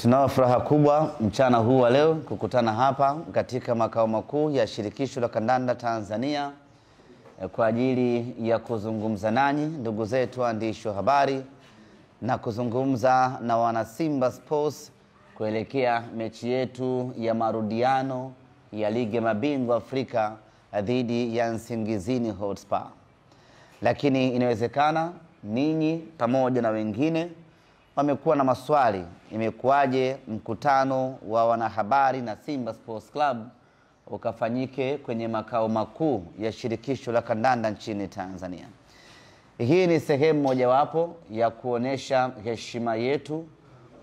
Tunao furaha kubwa mchana huu wa leo kukutana hapa katika makao makuu ya Shirikisho la Kandanda Tanzania kwa ajili ya kuzungumza nanyi ndugu zetu waandishi wa habari na kuzungumza na wana Simba Sports kuelekea mechi yetu ya marudiano ya Ligi ya Mabingwa Afrika dhidi ya Nsingizini Hotspur. Lakini inawezekana ninyi pamoja na wengine wamekuwa na maswali, imekuwaje mkutano wa wanahabari na Simba Sports Club ukafanyike kwenye makao makuu ya Shirikisho la Kandanda nchini Tanzania. Hii ni sehemu mojawapo ya kuonesha heshima yetu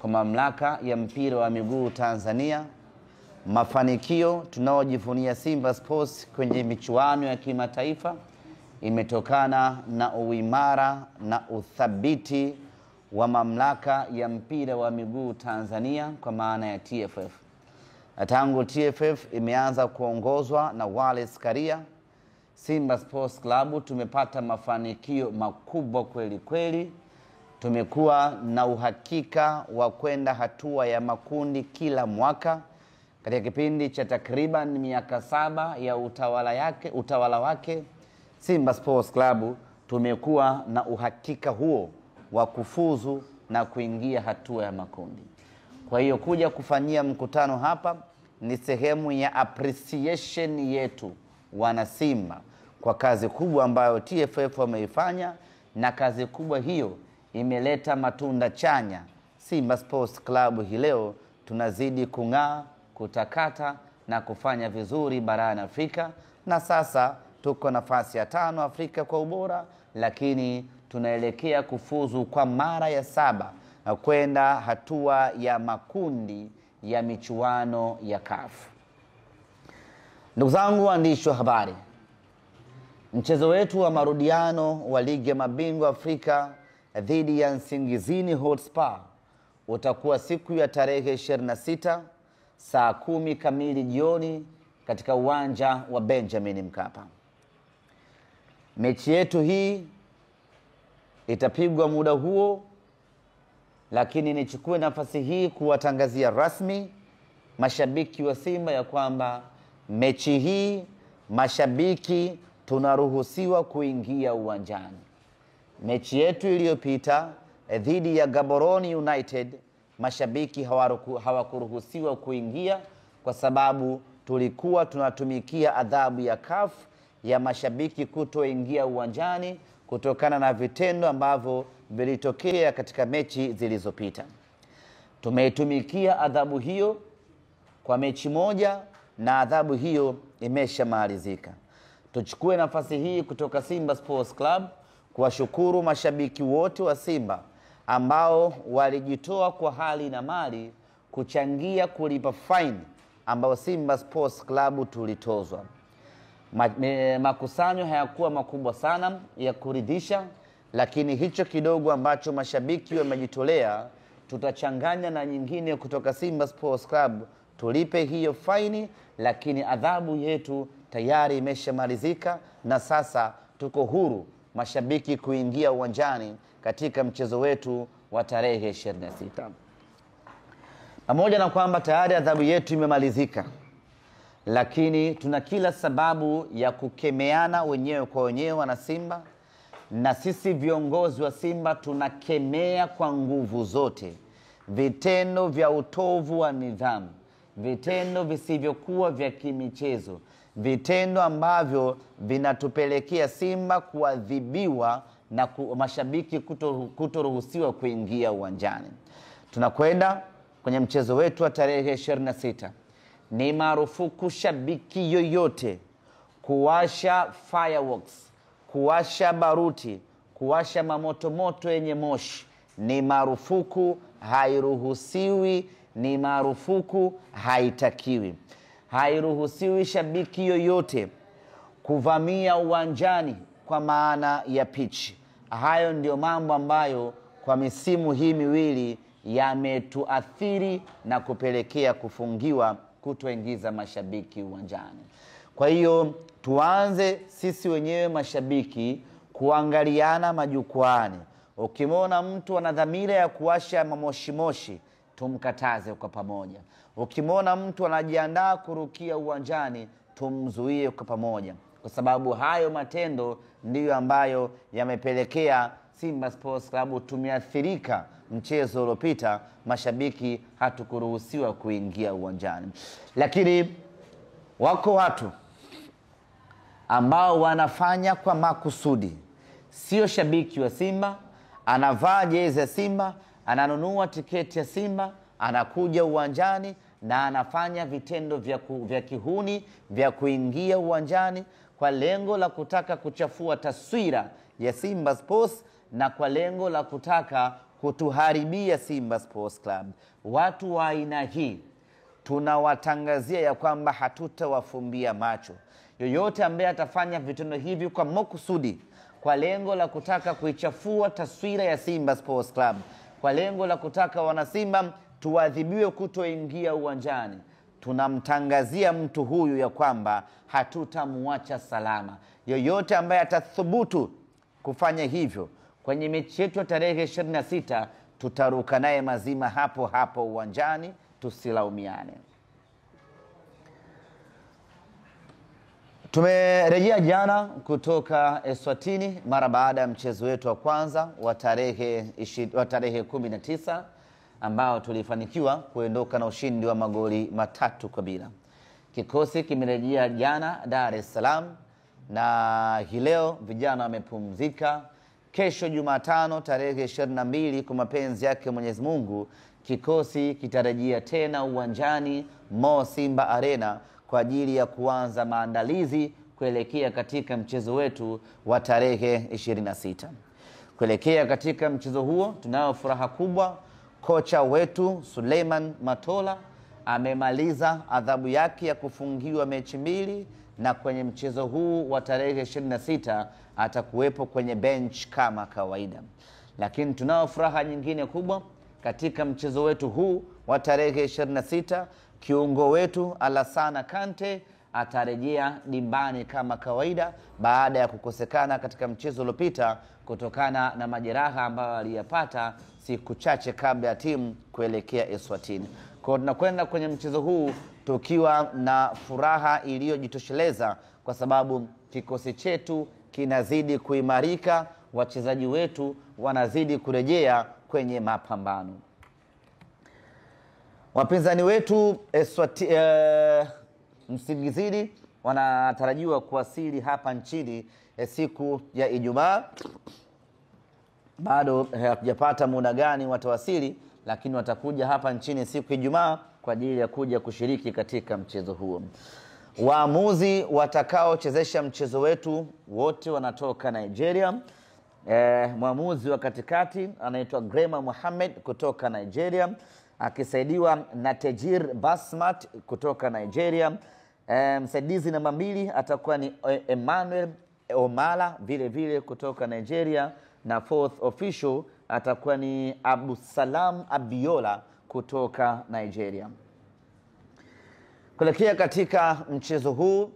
kwa mamlaka ya mpira wa miguu Tanzania, mafanikio tunaojivunia Simba Sports kwenye michuano ya kimataifa imetokana na uimara na uthabiti wa mamlaka ya mpira wa miguu Tanzania kwa maana ya TFF. Tangu TFF imeanza kuongozwa na Wallace Karia, Simba Sports Club tumepata mafanikio makubwa kweli kweli. Tumekuwa na uhakika wa kwenda hatua ya makundi kila mwaka. Katika kipindi cha takriban miaka 7 ya utawala wake Simba Sports Club tumekuwa na uhakika huo wa kufuzu na kuingia hatua ya makundi. Kwa hiyo kuja kufanyia mkutano hapa ni sehemu ya appreciation yetu wana Simba kwa kazi kubwa ambayo TFF wameifanya, na kazi kubwa hiyo imeleta matunda chanya. Simba Sports Club hii leo tunazidi kung'aa, kutakata na kufanya vizuri barani Afrika, na sasa tuko nafasi ya 5 Afrika kwa ubora, lakini tunaelekea kufuzu kwa mara ya 7 na kwenda hatua ya makundi ya michuano ya CAF. Ndugu zangu waandishi wa habari, mchezo wetu wa marudiano wa Ligi ya Mabingwa Afrika dhidi ya Nsingizini Hotspur utakuwa siku ya tarehe 26 saa 10 kamili jioni katika uwanja wa Benjamin Mkapa. Mechi yetu hii itapigwa muda huo, lakini nichukue nafasi hii kuwatangazia rasmi mashabiki wa Simba ya kwamba mechi hii mashabiki tunaruhusiwa kuingia uwanjani. Mechi yetu iliyopita dhidi ya Gaborone United mashabiki hawakuruhusiwa kuingia kwa sababu tulikuwa tunatumikia adhabu ya CAF ya mashabiki kutoingia uwanjani kutokana na vitendo ambavyo vilitokea katika mechi zilizopita. Tumeitumikia adhabu hiyo kwa mechi moja na adhabu hiyo imeshamalizika. Tuchukue nafasi hii kutoka Simba Sports Club kuwashukuru mashabiki wote wa Simba ambao walijitoa kwa hali na mali kuchangia kulipa fine ambao Simba Sports Club tulitozwa. Makusanyo hayakuwa makubwa sana ya kuridhisha, lakini hicho kidogo ambacho mashabiki wamejitolea tutachanganya na nyingine kutoka Simba Sports Club tulipe hiyo faini, lakini adhabu yetu tayari imeshamalizika na sasa tuko huru mashabiki kuingia uwanjani katika mchezo wetu wa tarehe 26. Pamoja na kwamba tayari adhabu yetu imemalizika, lakini tuna kila sababu ya kukemeana wenyewe kwa wenyewe wana Simba, na sisi viongozi wa Simba tunakemea kwa nguvu zote vitendo vya utovu wa nidhamu, vitendo visivyokuwa vya kimichezo, vitendo ambavyo vinatupelekea Simba kuadhibiwa na mashabiki kutoruhusiwa kuingia uwanjani. Tunakwenda kwenye mchezo wetu wa tarehe 26. Ni marufuku shabiki yoyote kuwasha fireworks, kuwasha baruti, kuwasha mamoto yenye moshi. Ni marufuku, hairuhusiwi, ni marufuku, haitakiwi. Hairuhusiwi shabiki yoyote kuvamia uwanjani kwa maana ya pitch. Hayo ndio mambo ambayo kwa misimu hii miwili yametuathiri na kupelekea kufungiwa kutoingiza mashabiki uwanjani. Kwa hiyo tuanze sisi wenyewe mashabiki kuangaliana majukwaani. Ukimwona mtu ana dhamira ya kuwasha mamoshi tumkataze kwa pamoja. Ukimwona mtu anajiandaa kurukia uwanjani, tumzuie kwa pamoja, kwa sababu hayo matendo ndiyo ambayo yamepelekea Simba Sports Club tumeathirika. Mchezo uliopita mashabiki hatukuruhusiwa kuingia uwanjani, lakini wako watu ambao wanafanya kwa makusudi. Sio shabiki wa Simba, anavaa jezi ya Simba, ananunua tiketi ya Simba, anakuja uwanjani na anafanya vitendo vya kihuni vya kuingia uwanjani kwa lengo la kutaka kuchafua taswira ya Simba Sports na kwa lengo la kutaka kutuharibia Simba Sports Club. Watu wa aina hii tunawatangazia ya kwamba hatutawafumbia macho. Yoyote ambaye atafanya vitendo hivi kwa makusudi, kwa lengo la kutaka kuichafua taswira ya Simba Sports Club, kwa lengo la kutaka wanasimba tuadhibiwe kutoingia uwanjani, tunamtangazia mtu huyu ya kwamba hatutamuacha salama. Yoyote ambaye atathubutu kufanya hivyo kwenye mechi yetu ya tarehe 26, tutaruka naye mazima hapo hapo uwanjani, tusilaumiane. Tumerejea jana kutoka Eswatini mara baada ya mchezo wetu wa kwanza wa tarehe 19 ambao tulifanikiwa kuondoka na ushindi wa magoli 3-0. Kikosi kimerejea jana Dar es Salaam na hii leo vijana wamepumzika. Kesho Jumatano tarehe 22 kwa mapenzi yake Mwenyezi Mungu, kikosi kitarejea tena uwanjani Mo Simba Arena kwa ajili ya kuanza maandalizi kuelekea katika mchezo wetu wa tarehe 26. Kuelekea katika mchezo huo tunayo furaha kubwa. Kocha wetu Suleiman Matola amemaliza adhabu yake ya kufungiwa mechi 2, na kwenye mchezo huu wa tarehe 26 atakuwepo kwenye bench kama kawaida. Lakini tunao furaha nyingine kubwa katika mchezo wetu huu wa tarehe 26. Kiungo wetu Alassana Kante atarejea dimbani kama kawaida baada ya kukosekana katika mchezo uliopita kutokana na majeraha ambayo aliyapata siku chache kabla ya timu kuelekea Eswatini. Kwa tunakwenda kwenye mchezo huu tukiwa na furaha iliyojitosheleza kwa sababu kikosi chetu kinazidi kuimarika, wachezaji wetu wanazidi kurejea kwenye mapambano. Wapinzani wetu Msingizini wanatarajiwa kuwasili hapa nchini siku ya Ijumaa. Bado hatujapata muda gani watawasili, lakini watakuja hapa nchini siku ya Ijumaa kwa ajili ya kuja kushiriki katika mchezo huo. Waamuzi watakaochezesha mchezo wetu wote wanatoka Nigeria. Mwamuzi wa katikati anaitwa Grema Mohamed kutoka Nigeria, akisaidiwa na Tejir Basmat kutoka Nigeria. Msaidizi namba 2 atakuwa ni Emmanuel Omala vile vile kutoka Nigeria, na fourth official atakuwa ni Abdusalam Abiola kutoka Nigeria. Kuelekea katika mchezo huu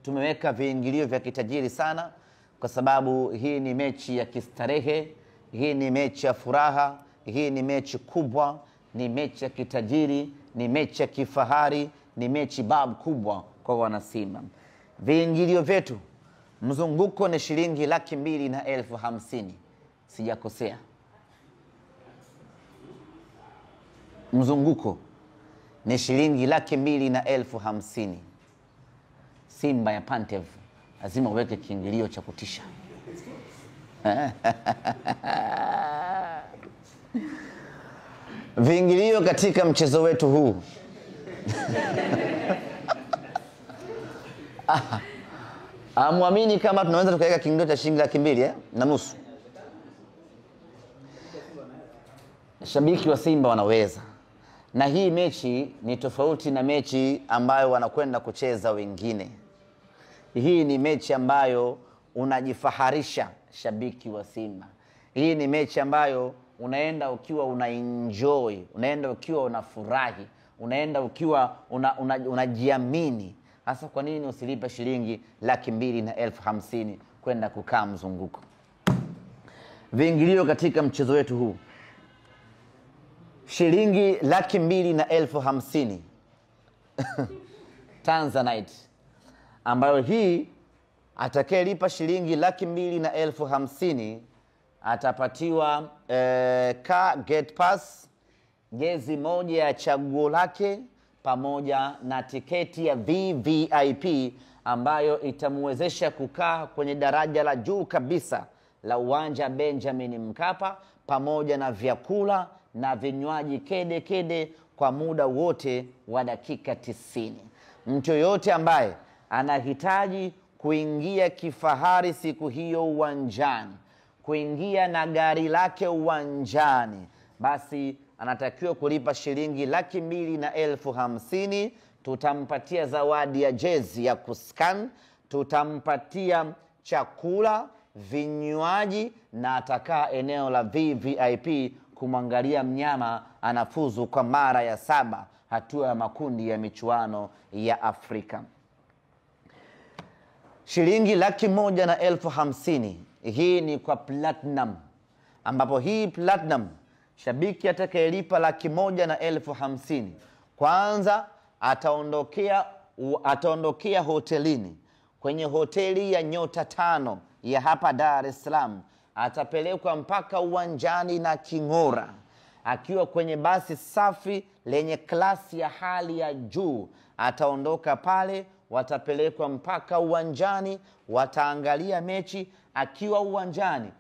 tumeweka viingilio vya kitajiri sana, kwa sababu hii ni mechi ya kistarehe, hii ni mechi ya furaha, hii ni mechi kubwa, ni mechi ya kitajiri, ni mechi ya kifahari, ni mechi babu kubwa kwa wanasimba. Viingilio vyetu, mzunguko ni shilingi 250,000. Sijakosea. Mzunguko ni shilingi 250,000. Simba ya Pantev lazima uweke kiingilio cha kutisha. Viingilio katika mchezo wetu huu muamini kama tunaweza tukaweka kiingilio cha shilingi 250,000. Shabiki wa Simba wanaweza. Na hii mechi ni tofauti na mechi ambayo wanakwenda kucheza wengine. Hii ni mechi ambayo unajifaharisha shabiki wa Simba. Hii ni mechi ambayo unaenda ukiwa unaenjoy, unaenda ukiwa unafurahi, unaenda ukiwa unajiamini. Hasa kwa nini usilipe shilingi 250,000 kwenda kukaa mzunguko? Viingilio katika mchezo wetu huu shilingi 250,000 Tanzanite, ambayo hii atakayelipa shilingi 250,000 atapatiwa car gate pass, jezi moja ya chaguo lake, pamoja na tiketi ya VVIP ambayo itamwezesha kukaa kwenye daraja la juu kabisa la uwanja Benjamin Mkapa, pamoja na vyakula na vinywaji kede kede kwa muda wote wa dakika 90. Mtu yoyote ambaye anahitaji kuingia kifahari siku hiyo uwanjani, kuingia na gari lake uwanjani, basi anatakiwa kulipa shilingi 250,000. Tutampatia zawadi ya jezi ya kuscan, tutampatia chakula, vinywaji, na atakaa eneo la VVIP kumwangalia mnyama anafuzu kwa mara ya 7 hatua ya makundi ya michuano ya Afrika. Shilingi 150,000 hii ni kwa platinum, ambapo hii platinum shabiki atakayelipa 150,000 kwanza ataondokea hotelini, kwenye hoteli ya nyota 5 ya hapa Dar es Salaam, atapelekwa mpaka uwanjani na king'ora, akiwa kwenye basi safi lenye klasi ya hali ya juu. Ataondoka pale, watapelekwa mpaka uwanjani, wataangalia mechi. Akiwa uwanjani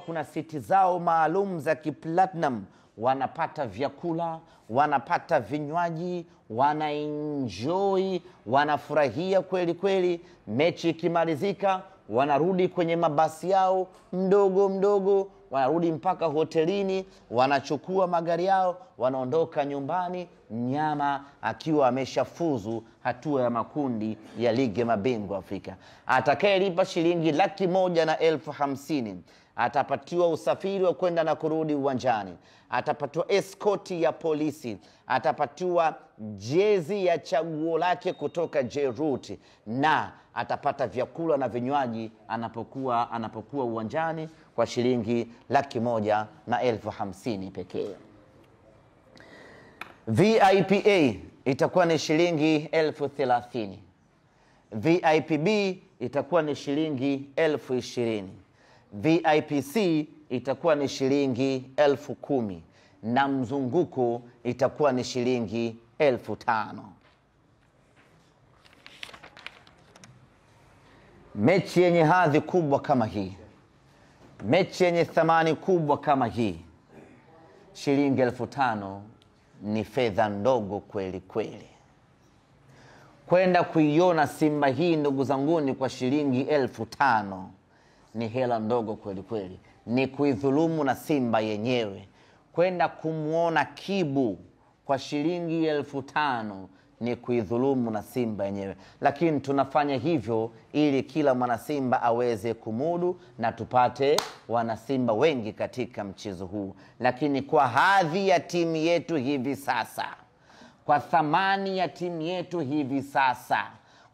kuna siti zao maalum za kiplatinum, wanapata vyakula, wanapata vinywaji, wanaenjoy, wanafurahia kweli kweli. Mechi ikimalizika, wanarudi kwenye mabasi yao mdogo mdogo, wanarudi mpaka hotelini, wanachukua magari yao, wanaondoka nyumbani, mnyama akiwa ameshafuzu hatua ya makundi ya ligi ya mabingwa Afrika. Atakayelipa shilingi 150,000 atapatiwa usafiri wa kwenda na kurudi uwanjani, atapatiwa escort ya polisi, atapatiwa jezi ya chaguo lake kutoka Jeruti, na atapata vyakula na vinywaji anapokuwa uwanjani kwa shilingi 150,000 pekee. VIPA itakuwa ni shilingi 30,000. VIPB itakuwa ni shilingi 20,000. VIPC itakuwa ni shilingi 10,000 na mzunguko itakuwa ni shilingi 5,000. Mechi yenye hadhi kubwa kama hii, mechi yenye thamani kubwa kama hii, shilingi 5,000 ni fedha ndogo kweli kweli. Kwenda kuiona Simba hii ndugu zanguni kwa shilingi 5,000 ni hela ndogo kweli kweli, ni kuidhulumu na Simba yenyewe. Kwenda kumuona Kibu kwa shilingi 5,000 ni kuidhulumu na Simba yenyewe, lakini tunafanya hivyo ili kila mwana Simba aweze kumudu na tupate wana Simba wengi katika mchezo huu. Lakini kwa hadhi ya timu yetu hivi sasa, kwa thamani ya timu yetu hivi sasa,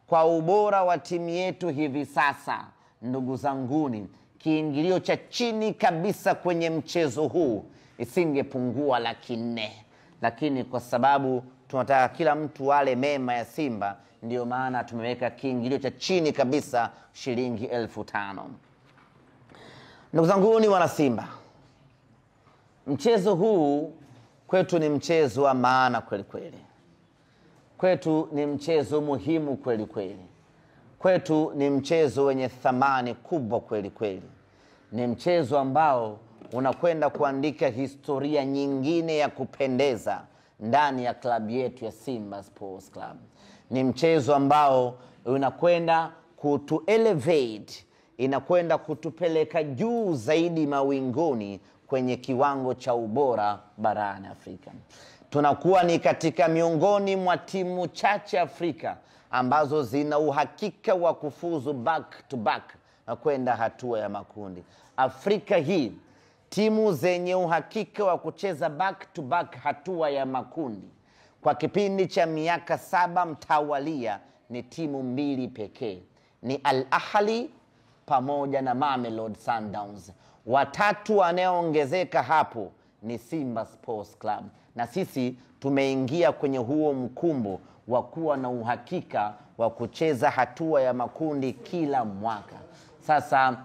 kwa ubora wa timu yetu hivi sasa, ndugu zanguni, kiingilio cha chini kabisa kwenye mchezo huu isingepungua 400,000, lakini kwa sababu tunataka kila mtu wale mema ya Simba, ndio maana tumeweka kiingilio cha chini kabisa shilingi 5,000. Ndugu zanguni wana Simba, mchezo huu kwetu ni mchezo wa maana kweli kweli. Kwetu ni mchezo muhimu kweli kweli. Kwetu ni mchezo wenye thamani kubwa kweli kweli. Ni mchezo ambao unakwenda kuandika historia nyingine ya kupendeza ndani ya klabu yetu ya Simba Sports Club. Ni mchezo ambao unakwenda kutu elevate, inakwenda kutupeleka juu zaidi mawinguni kwenye kiwango cha ubora barani Afrika. Tunakuwa ni katika miongoni mwa timu chache Afrika ambazo zina uhakika wa kufuzu back to back na kwenda hatua ya makundi. Afrika hii, timu zenye uhakika wa kucheza back to back hatua ya makundi kwa kipindi cha miaka 7 mtawalia ni timu 2 pekee. Ni Al Ahly pamoja na Mamelodi Sundowns. Watatu wanaoongezeka hapo ni Simba Sports Club, na sisi tumeingia kwenye huo mkumbo wa kuwa na uhakika wa kucheza hatua ya makundi kila mwaka. Sasa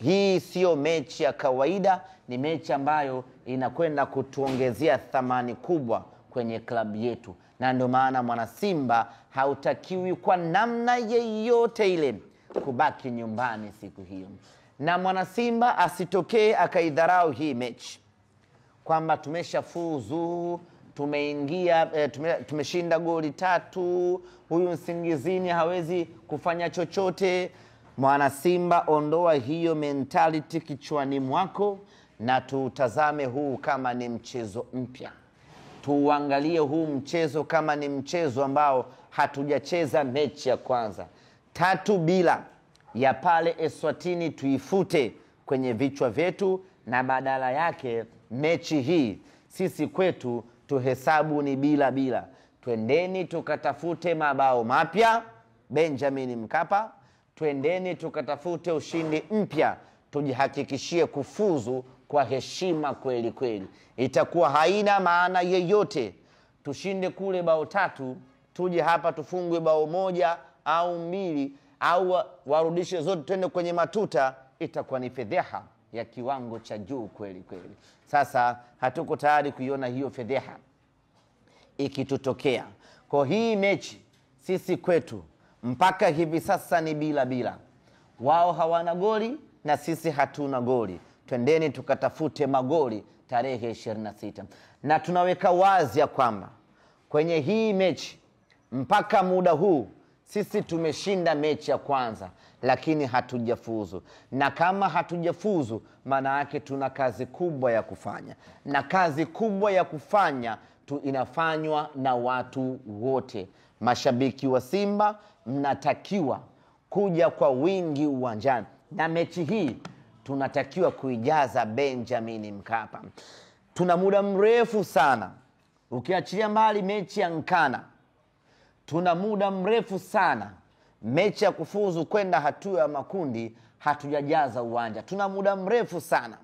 hii sio mechi ya kawaida, ni mechi ambayo inakwenda kutuongezea thamani kubwa kwenye klabu yetu, na ndio maana mwana Simba hautakiwi kwa namna yeyote ile kubaki nyumbani siku hiyo. Na mwana Simba asitokee akaidharau hii mechi kwamba tumeshafuzu, tumeingia, tumeshinda goli 3, huyu Nsingizini hawezi kufanya chochote. Mwana Simba, ondoa hiyo mentality kichwani mwako na tutazame huu kama ni mchezo mpya. Tuangalie huu mchezo kama ni mchezo ambao hatujacheza mechi ya kwanza. 3-0 ya pale Eswatini tuifute kwenye vichwa vyetu, na badala yake mechi hii sisi kwetu tuhesabu ni 0-0. Twendeni tukatafute mabao mapya Benjamin Mkapa, twendeni tukatafute ushindi mpya, tujihakikishie kufuzu kwa heshima kweli kweli. Itakuwa haina maana yeyote tushinde kule bao 3, tuje hapa tufungwe bao 1 au 2 au warudishe zote twende kwenye matuta. Itakuwa ni fedheha ya kiwango cha juu kweli kweli. Sasa hatuko tayari kuiona hiyo fedheha ikitutokea. Kwa hii mechi sisi kwetu mpaka hivi sasa ni 0-0. Wao hawana goli na sisi hatuna goli. Twendeni tukatafute magoli tarehe 26. Na tunaweka wazi ya kwamba kwenye hii mechi mpaka muda huu sisi tumeshinda mechi ya kwanza, lakini hatujafuzu. Na kama hatujafuzu, maana yake tuna kazi kubwa ya kufanya. Na kazi kubwa ya kufanya inafanywa na watu wote. Mashabiki wa Simba mnatakiwa kuja kwa wingi uwanjani, na mechi hii tunatakiwa kuijaza Benjamin Mkapa. Tuna muda mrefu sana, ukiachilia mbali mechi ya Nkana, tuna muda mrefu sana mechi ya kufuzu kwenda hatua ya makundi hatujajaza uwanja. Tuna muda mrefu sana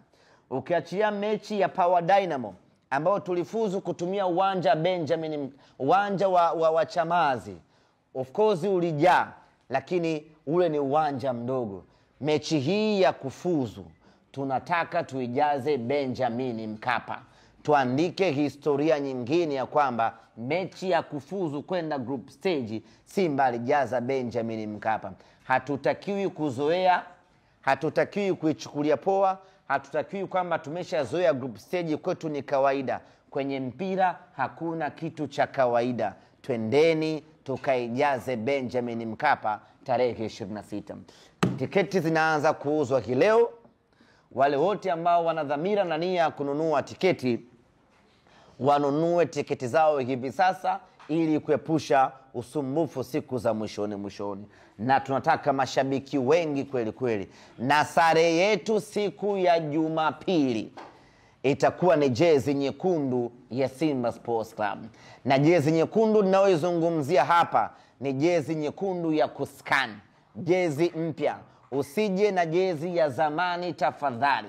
ukiachilia mechi ya Power Dynamo ambao tulifuzu kutumia uwanja Benjamin, uwanja wa Chamazi. Of course ulijaa, lakini ule ni uwanja mdogo. Mechi hii ya kufuzu tunataka tuijaze Benjamin Mkapa. Tuandike historia nyingine ya kwamba mechi ya kufuzu kwenda group stage Simba alijaza Benjamin Mkapa. Hatutakiwi kuzoea, hatutakiwi kuichukulia poa, hatutakiwi kwamba tumeshazoea group stage kwetu ni kawaida. Kwenye mpira hakuna kitu cha kawaida. Twendeni tukaijaze Benjamin Mkapa tarehe 26. Tiketi zinaanza kuuzwa hii leo. Wale wote ambao wana dhamira na nia kununua tiketi, wanunue tiketi zao hivi sasa ili kuepusha usumbufu siku za mwishoni. Na tunataka mashabiki wengi kweli kweli. Na sare yetu siku ya Jumapili itakuwa ni jezi nyekundu ya Simba Sports Club. Na jezi nyekundu ninayoizungumzia hapa ni jezi nyekundu ya kuscan, jezi mpya. Usije na jezi ya zamani tafadhali.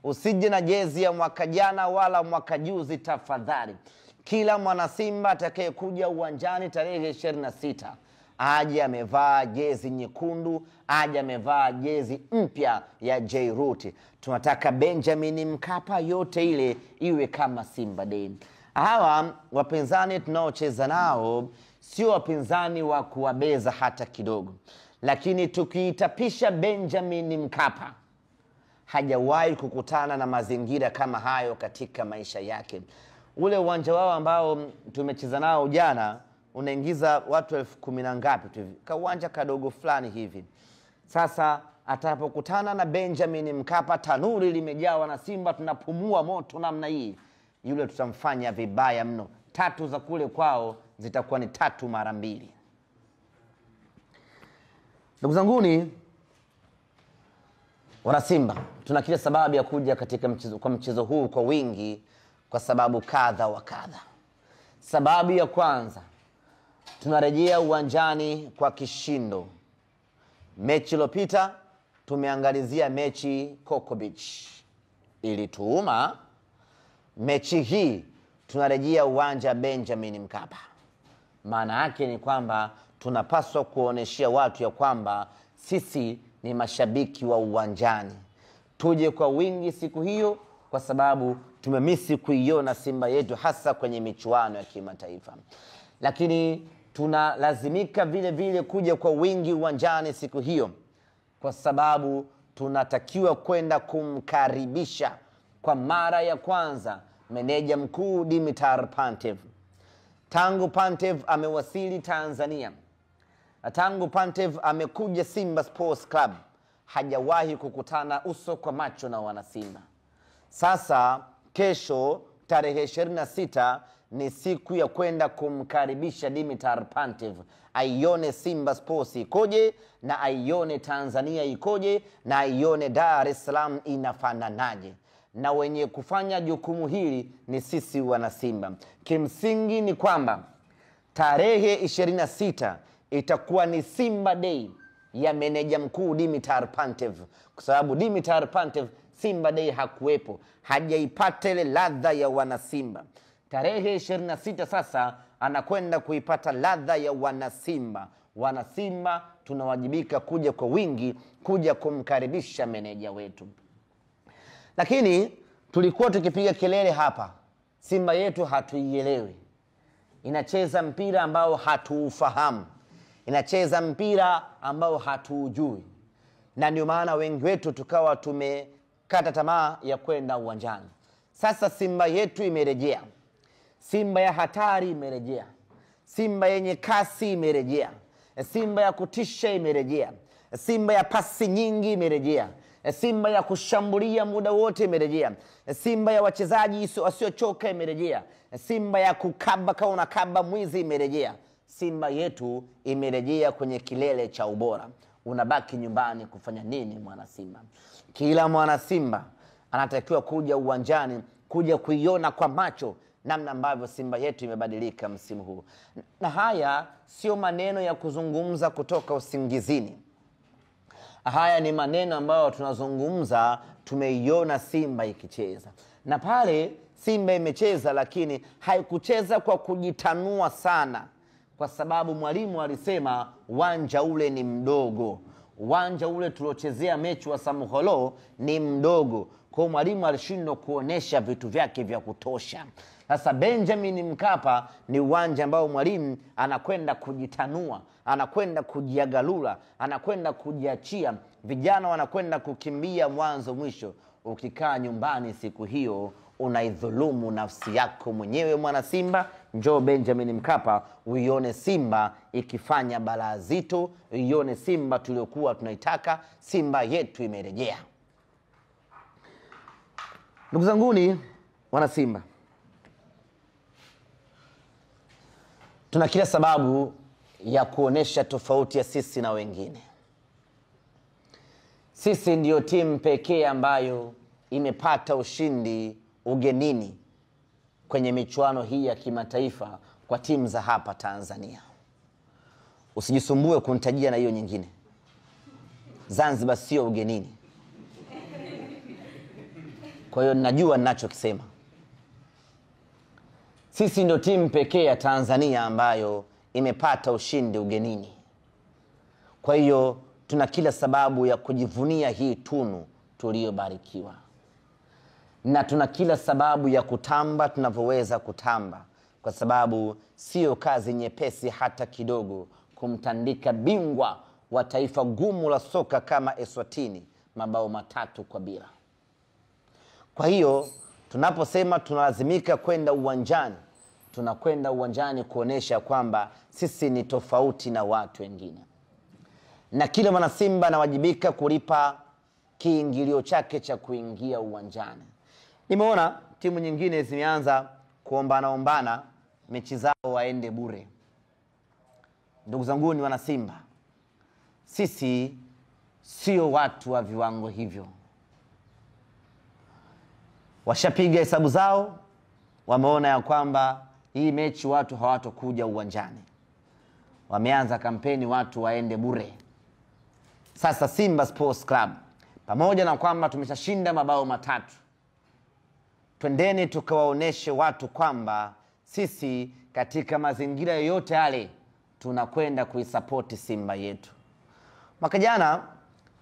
Usije na jezi ya mwaka jana wala mwaka juzi tafadhali. Kila mwana Simba atakayekuja uwanjani tarehe 26 aje amevaa jezi nyekundu, aje amevaa jezi mpya ya J-Root. Tunataka Benjamin Mkapa yote ile iwe kama Simba Day. Hawa wapinzani tunaocheza nao sio wapinzani wa kuwabeza hata kidogo. Lakini tukiitapisha Benjamin Mkapa, hajawahi kukutana na mazingira kama hayo katika maisha yake. Ule uwanja wao ambao tumecheza nao jana unaingiza watu 10,000 na ngapi tu hivi. Ka uwanja kadogo fulani hivi. Sasa atapokutana na Benjamin Mkapa, tanuri limejawa na Simba, tunapumua moto namna hii, yule tutamfanya vibaya mno. 3 za kule kwao zitakuwa ni 3 mara 2. Ndugu zanguni wana Simba, tuna kila sababu ya kuja katika mchezo huu kwa wingi kwa sababu kadha wa kadha. Sababu ya kwanza, tunarejea uwanjani kwa kishindo. Mechi iliyopita tumeangalizia mechi Coco Beach. Ilituuma, mechi hii tunarejea uwanja Benjamin Mkapa. Maana yake ni kwamba tunapaswa kuoneshia watu ya kwamba sisi ni mashabiki wa uwanjani. Tuje kwa wingi siku hiyo, kwa sababu tumemisi kuiona Simba yetu hasa kwenye michuano ya kimataifa. Lakini tunalazimika vile vile kuja kwa wingi uwanjani siku hiyo, kwa sababu tunatakiwa kwenda kumkaribisha kwa mara ya kwanza meneja mkuu Dimitar Pantev. Tangu Pantev amewasili Tanzania, tangu Pantev amekuja Simba Sports Club, hajawahi kukutana uso kwa macho na wanasimba. Sasa kesho tarehe 26 ni siku ya kwenda kumkaribisha Dimitar Pantev, aione Simba Sports ikoje, na aione Tanzania ikoje, na aione Dar es Salaam inafananaje. Na wenye kufanya jukumu hili ni sisi wanasimba. Kimsingi ni kwamba tarehe 26 itakuwa ni Simba Day ya meneja mkuu Dimitar Pantev, kwa sababu Dimitar Pantev Simba Day hakuwepo, hajaipata ile ladha ya wanasimba. Tarehe 26 sasa anakwenda kuipata ladha ya wanasimba. Wanasimba tunawajibika kuja kwa wingi, kuja kumkaribisha meneja wetu. Lakini tulikuwa tukipiga kelele hapa, Simba yetu hatuielewi, inacheza mpira ambao hatuufahamu, inacheza mpira ambao hatuujui, na ndio maana wengi wetu tukawa tumekata tamaa ya kwenda uwanjani. Sasa Simba yetu imerejea, Simba ya hatari imerejea, Simba yenye kasi imerejea, Simba ya kutisha imerejea, Simba ya pasi nyingi imerejea, Simba ya kushambulia muda wote imerejea, Simba ya wachezaji wasiochoka imerejea, Simba ya kukaba kama unakaba mwizi imerejea. Simba yetu imerejea kwenye kilele cha ubora. Unabaki nyumbani kufanya nini mwana Simba? Kila mwana Simba anatakiwa kuja uwanjani, kuja kuiona kwa macho namna ambavyo Simba yetu imebadilika msimu huu. Na haya sio maneno ya kuzungumza kutoka usingizini. Haya ni maneno ambayo tunazungumza, tumeiona Simba ikicheza. Na pale Simba imecheza, lakini haikucheza kwa kujitanua sana, kwa sababu mwalimu alisema uwanja ule ni mdogo. Uwanja ule tuliochezea mechi wa Samuholo ni mdogo. Kwa hiyo mwalimu alishindwa kuonesha vitu vyake vya kutosha. Sasa Benjamin Mkapa ni uwanja ambao mwalimu anakwenda kujitanua, anakwenda kujiagalula, anakwenda kujiachia. Vijana wanakwenda kukimbia mwanzo mwisho. Ukikaa nyumbani siku hiyo unaidhulumu nafsi yako mwenyewe mwana Simba. Njoo Benjamin Mkapa uione Simba ikifanya balaa zito, uione Simba tuliokuwa tunaitaka. Simba yetu imerejea. Ndugu zanguni wana Simba, tuna kila sababu ya kuonesha tofauti ya sisi na wengine. Sisi ndiyo timu pekee ambayo imepata ushindi ugenini kwenye michuano hii ya kimataifa kwa timu za hapa Tanzania. Usijisumbue kunitajia na hiyo nyingine. Zanzibar sio ugenini. Kwa hiyo najua ninachokisema. Sisi ndio timu pekee ya Tanzania ambayo imepata ushindi ugenini. Kwa hiyo tuna kila sababu ya kujivunia hii tunu tuliyobarikiwa. Na tuna kila sababu ya kutamba tunavyoweza kutamba, kwa sababu sio kazi nyepesi hata kidogo kumtandika bingwa wa taifa gumu la soka kama Eswatini mabao 3-0. Kwa hiyo tunaposema tunalazimika kwenda uwanjani, tunakwenda uwanjani kuonesha kwamba sisi ni tofauti na watu wengine. Na kila mwana Simba anawajibika kulipa kiingilio chake cha kuingia uwanjani. Nimeona timu nyingine zimeanza kuombana mechi zao waende bure. Ndugu zangu ni wana Simba, sisi sio watu wa viwango hivyo. Washapiga hesabu zao, wameona ya kwamba hii mechi watu hawatokuja uwanjani. Wameanza kampeni watu waende bure. Sasa Simba Sports Club, pamoja na kwamba tumeshashinda mabao 3, twendeni tukawaoneshe watu kwamba sisi katika mazingira yoyote yale tunakwenda kuisapoti Simba yetu. Mwaka jana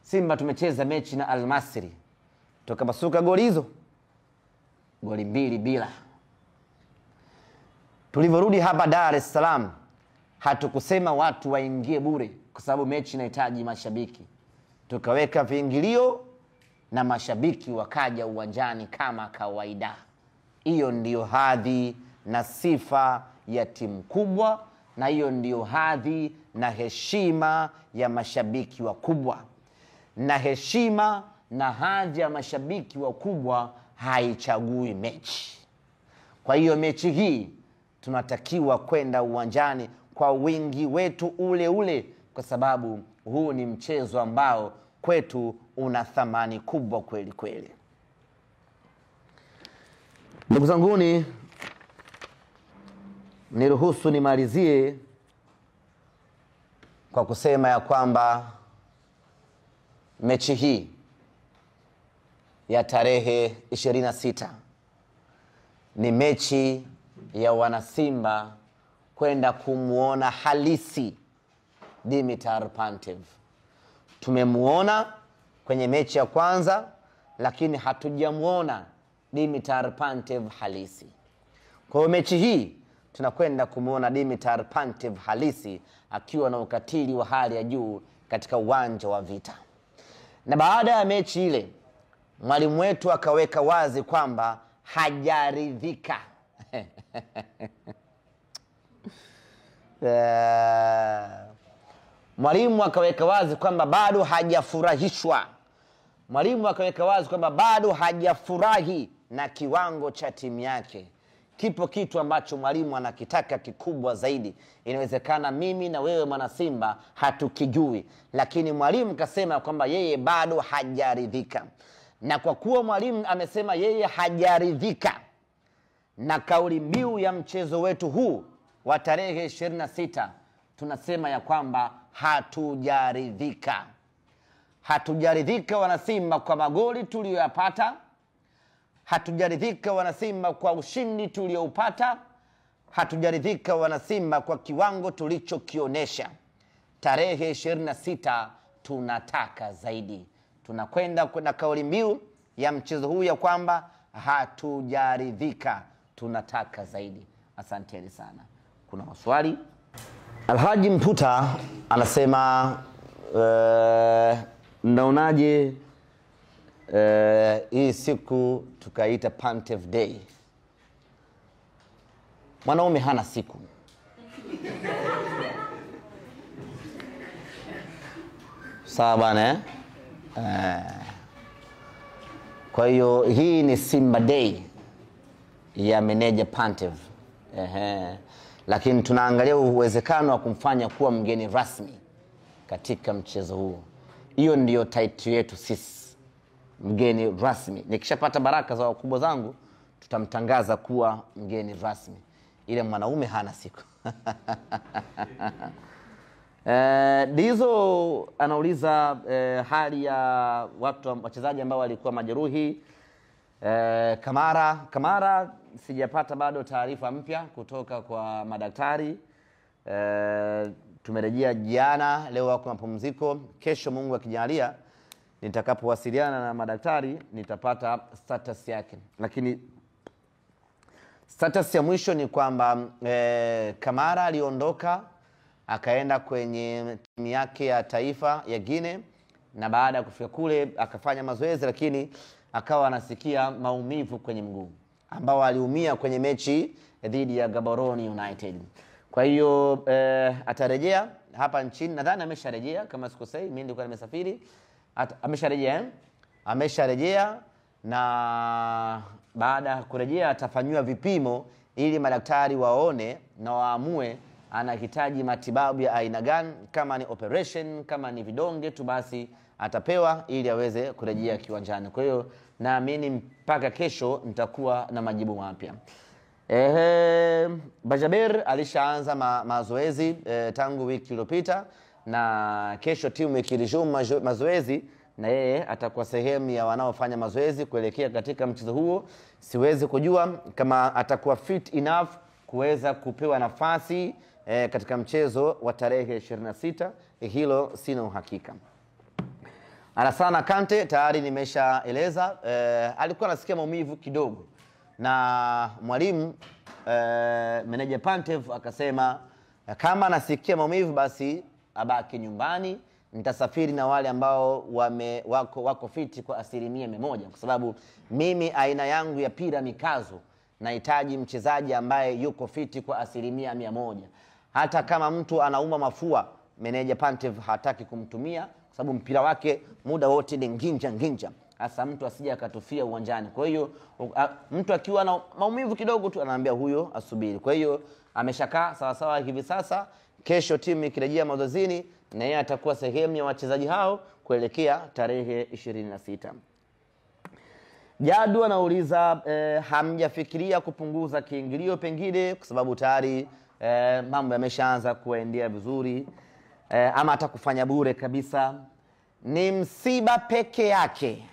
Simba tumecheza mechi na Al Masry, tukabasuka goli hizo, goli 2-0. Tulivyorudi hapa Dar es Salaam, hatukusema watu waingie bure kwa sababu mechi inahitaji mashabiki. Tukaweka viingilio na mashabiki wakaja uwanjani kama kawaida. Hiyo ndiyo hadhi na sifa ya timu kubwa, na hiyo ndiyo hadhi na heshima ya mashabiki wakubwa. Na heshima na hadhi ya mashabiki wakubwa haichagui mechi. Kwa hiyo mechi hii tunatakiwa kwenda uwanjani kwa wingi wetu ule ule, kwa sababu huu ni mchezo ambao kwetu una thamani kubwa kweli kweli. Ndugu zanguni, niruhusu nimalizie kwa kusema ya kwamba mechi hii ya tarehe 26 ni mechi ya wanasimba kwenda kumuona halisi Dimitar Pantev. Tumemuona kwenye mechi ya kwanza, lakini hatujamuona Dimitar Pantev halisi. Kwa hiyo mechi hii tunakwenda kumuona Dimitar Pantev halisi akiwa na ukatili wa hali ya juu katika uwanja wa vita. Na baada ya mechi ile, mwalimu wetu akaweka wazi kwamba hajaridhika. Mwalimu akaweka wazi kwamba bado hajafurahishwa. Mwalimu akaweka wazi kwamba bado hajafurahi na kiwango cha timu yake. Kipo kitu ambacho mwalimu anakitaka kikubwa zaidi. Inawezekana mimi na wewe mwana Simba hatukijui, lakini mwalimu kasema kwamba yeye bado hajaridhika. Na kwa kuwa mwalimu amesema yeye hajaridhika na kauli mbiu ya mchezo wetu huu wa tarehe 26, tunasema ya kwamba hatujaridhika. Hatujaridhika wana Simba kwa magoli tuliyoyapata. Hatujaridhika wana Simba kwa ushindi tulioupata. Hatujaridhika wana Simba kwa kiwango tulichokionesha. Tarehe 26 tunataka zaidi. Tunakwenda na kauli mbiu ya mchezo huu ya kwamba hatujaridhika, tunataka zaidi. Asanteni sana. Kuna maswali? Alhaji Mputa anasema mnaonaje hii siku tukaita Pantev Day? Mwanaume hana siku. Sawa bana, kwa hiyo hii ni Simba Day ya meneja Pantev. Lakini tunaangalia uwezekano wa kumfanya kuwa mgeni rasmi katika mchezo huu. Hiyo ndiyo title yetu sisi, mgeni rasmi. Nikishapata baraka za wakubwa zangu, tutamtangaza kuwa mgeni rasmi. Ile mwanaume hana siku. Dizo anauliza hali ya wachezaji ambao walikuwa majeruhi. Kamara sijapata bado taarifa mpya kutoka kwa madaktari. Tumerejea jana, leo wako mapumziko. Kesho Mungu akijalia nitakapowasiliana na madaktari nitapata status yake. Lakini status ya mwisho ni kwamba Kamara aliondoka akaenda kwenye timu yake ya taifa ya Guinea, na baada ya kufika kule akafanya mazoezi, lakini akawa anasikia maumivu kwenye mguu ambao aliumia kwenye mechi dhidi ya Gaborone United. Kwa hiyo atarejea hapa nchini, nadhani amesharejea kama sikosei, mimi nilikuwa nimesafiri. Amesharejea na baada ya kurejea atafanywa vipimo ili madaktari waone na waamue anahitaji matibabu ya aina gani. Kama ni operation, kama ni vidonge tu, basi atapewa ili aweze kurejea kiwanjani. Kwa hiyo naamini mpaka kesho nitakuwa na majibu mapya. Bajaber alishaanza mazoezi tangu wiki iliyopita, na kesho timu ikiresume mazoezi na yeye atakuwa sehemu ya wanaofanya mazoezi kuelekea katika mchezo huo. Siwezi kujua kama atakuwa fit enough kuweza kupewa nafasi katika mchezo wa tarehe 26. Hilo sina uhakika. Alassane Kante tayari nimeshaeleza, alikuwa anasikia maumivu kidogo, na mwalimu meneja Pantev akasema kama anasikia maumivu basi abaki nyumbani. Nitasafiri na wale ambao wako fiti kwa 100%, kwa sababu mimi aina yangu ya pira mikazo nahitaji mchezaji ambaye yuko fiti kwa 100%. Hata kama mtu anauma mafua, meneja Pantev hataki kumtumia, kwa sababu mpira wake muda wote ni nginja. Hasa mtu asije akatufia uwanjani. Kwa hiyo mtu akiwa na maumivu kidogo tu anaambia huyo asubiri. Kwa hiyo ameshakaa sawa sawa hivi sasa. Kesho timu ikirejea mazoezini na yeye atakuwa sehemu ya wachezaji hao kuelekea tarehe 26. Jadu anauliza hamjafikiria kupunguza kiingilio pengine kwa sababu tayari mambo yameshaanza kuendea vizuri, ama hata kufanya bure kabisa? Ni msiba peke yake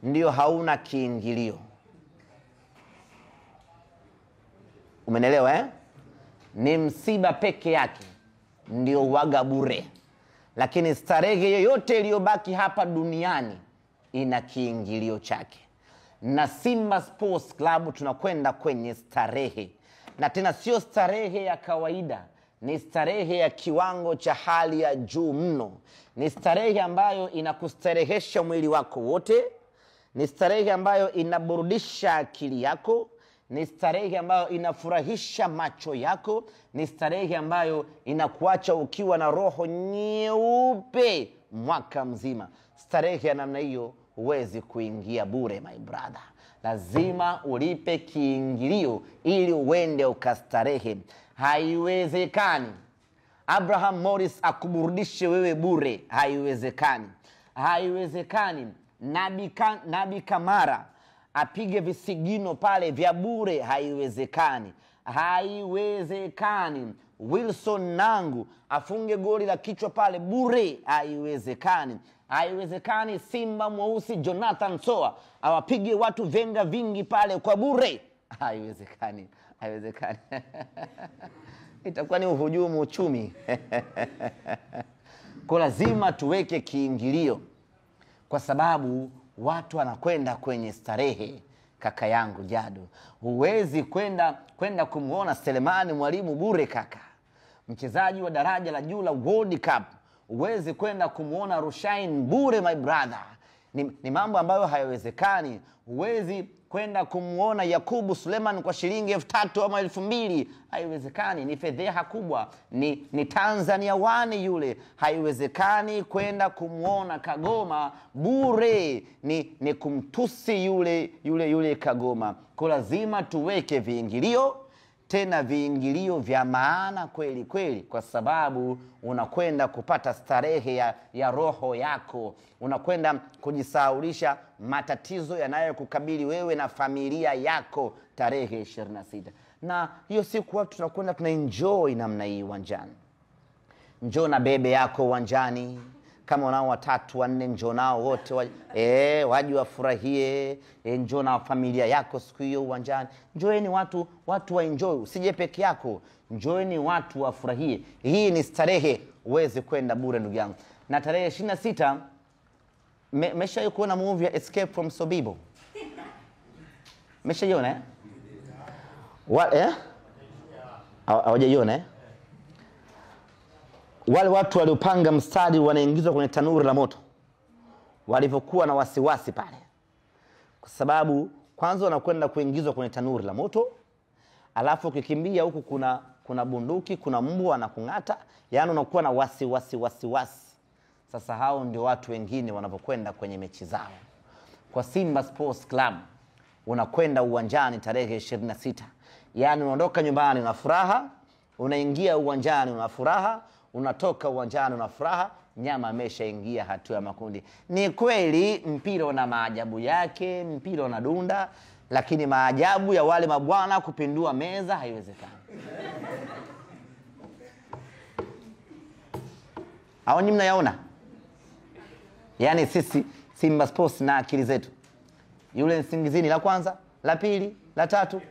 ndio hauna kiingilio. Umenelewa Ni msiba peke yake ndio waga bure, lakini starehe yoyote iliyobaki hapa duniani ina kiingilio chake. Na Simba Sports Club tunakwenda kwenye starehe, na tena sio starehe ya kawaida, ni starehe ya kiwango cha hali ya juu mno. Ni starehe ambayo inakustarehesha mwili wako wote, ni starehe ambayo inaburudisha akili yako, ni starehe ambayo inafurahisha macho yako, ni starehe ambayo inakuacha ukiwa na roho nyeupe mwaka mzima. Starehe ya namna hiyo huwezi kuingia bure my brother. Lazima ulipe kiingilio ili uende ukastarehe. Haiwezekani Abraham Morris akuburudishe wewe bure. Haiwezekani. Haiwezekani Nabi Kamara apige visigino pale vya bure. Haiwezekani. Haiwezekani Wilson Nangu afunge goli la kichwa pale bure. Haiwezekani. Haiwezekani Simba mweusi Jonathan Soa awapige watu venga vingi pale kwa bure. Haiwezekani. Haiwezekani. Itakuwa ni uhujumu uchumi. Kwa lazima tuweke kiingilio, kwa sababu watu wanakwenda kwenye starehe. Kaka yangu Jadu, huwezi kwenda kumuona Selemani Mwalimu bure kaka. Mchezaji wa daraja la juu la World Cup huwezi kwenda kumuona Rushain bure my brother. Ni mambo ambayo hayawezekani. Huwezi kwenda kumuona Yakubu Suleiman kwa shilingi 3,000 ama 2,000. Haiwezekani. Ni fedheha kubwa. Ni Tanzania One yule. Haiwezekani kwenda kumuona Kagoma bure. Ni kumtusi yule Kagoma. Kwa lazima tuweke viingilio, tena viingilio vya maana kweli kweli, kwa sababu unakwenda kupata starehe ya roho yako. Unakwenda kujisahaulisha matatizo yanayokukabili wewe na familia yako tarehe 26. Na hiyo siku watu tunakwenda tunaenjoy namna hii uwanjani. Njoo na bebe yako uwanjani. Kama unao 3 4 njoo nao wote waje wafurahie. Njoo na familia yako siku hiyo uwanjani. Njoeni watu waenjoy. Usije peke yako. Njoeni watu wafurahie. Hii ni starehe, uweze kwenda bure ndugu yangu. Na tarehe 26 meshawahi kuona movie ya Escape from Sobibo? Meshaiona hawajaiona Wale watu waliopanga mstari wanaingizwa kwenye tanuri la moto, walivyokuwa na wasiwasi pale, kwa sababu kwanza wanakwenda kuingizwa kwenye tanuri la moto, alafu ukikimbia huku kuna bunduki, kuna mbwa anakung'ata, yani unakuwa na wasiwasi. Sasa hao ndio watu wengine wanapokwenda kwenye mechi zao. Kwa Simba Sports Club unakwenda uwanjani tarehe 26. Yani unaondoka nyumbani una furaha, unaingia uwanjani una furaha, unatoka uwanjani una furaha. Nyama ameshaingia hatua ya makundi. Ni kweli mpira una maajabu yake, mpira una dunda, lakini maajabu ya wale mabwana kupindua meza haiwezekani. Hao ni mnayaona? Yaani sisi Simba Sports na akili zetu. Yule Nsingizini la kwanza, la pili, la tatu,